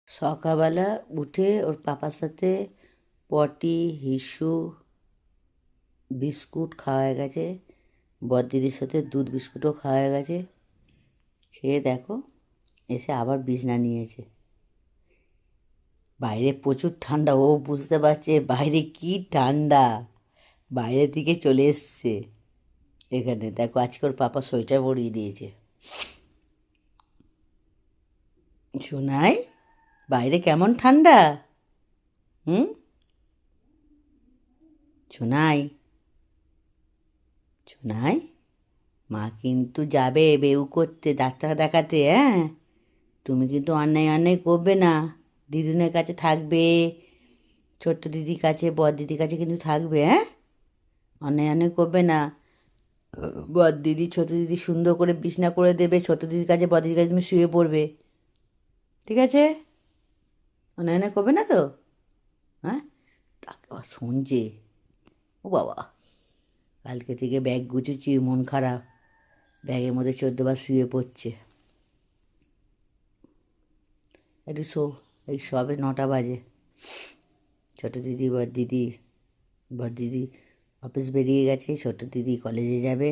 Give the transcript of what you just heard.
সকালবেলা উঠে ওর পাপার সাথে পটি হিসু বিস্কুট খাওয়া হয়ে গেছে, বড়দিদির সাথে দুধ বিস্কুটও খাওয়া হয়ে গেছে। খেয়ে দেখো এসে আবার বিছনা নিয়েছে। বাইরে প্রচুর ঠান্ডা, ও বুঝতে পারছে বাইরে কি ঠান্ডা, বাইরের দিকে চলে এসছে। এখানে দেখো আজকে ওর পাপা সোয়েটার পরিয়ে দিয়েছে। শোনাই বাইরে কেমন ঠান্ডা। হুম শোনাই, শোনাই মা কিন্তু যাবে বেউ করতে, ডাক্তার দেখাতে। হ্যাঁ, তুমি কিন্তু অন্যায় অন্যায় করবে না, দিদুনের কাছে থাকবে, ছোট্ট দিদির কাছে বড় দিদির কাছে কিন্তু থাকবে। হ্যাঁ, অন্যায় অন্যায় করবে না। বড় দিদি ছোট দিদি সুন্দর করে বিছনা করে দেবে, ছোট দিদির কাছে বড় দিদির কাছে তুমি শুয়ে পড়বে, ঠিক আছে? অন্যায় অন্যায় করবে না তো? হ্যাঁ, তাকে আবার শুনছে। ও বাবা, কালকে থেকে ব্যাগ গুছেছি, মন খারাপ, ব্যাগের মধ্যে 14বার শুয়ে পড়ছে। একটু শো, এই সবে 9টা বাজে। ছোটো দিদি বড় দিদি অফিস বেরিয়ে গেছে, ছোটো দিদি কলেজে যাবে।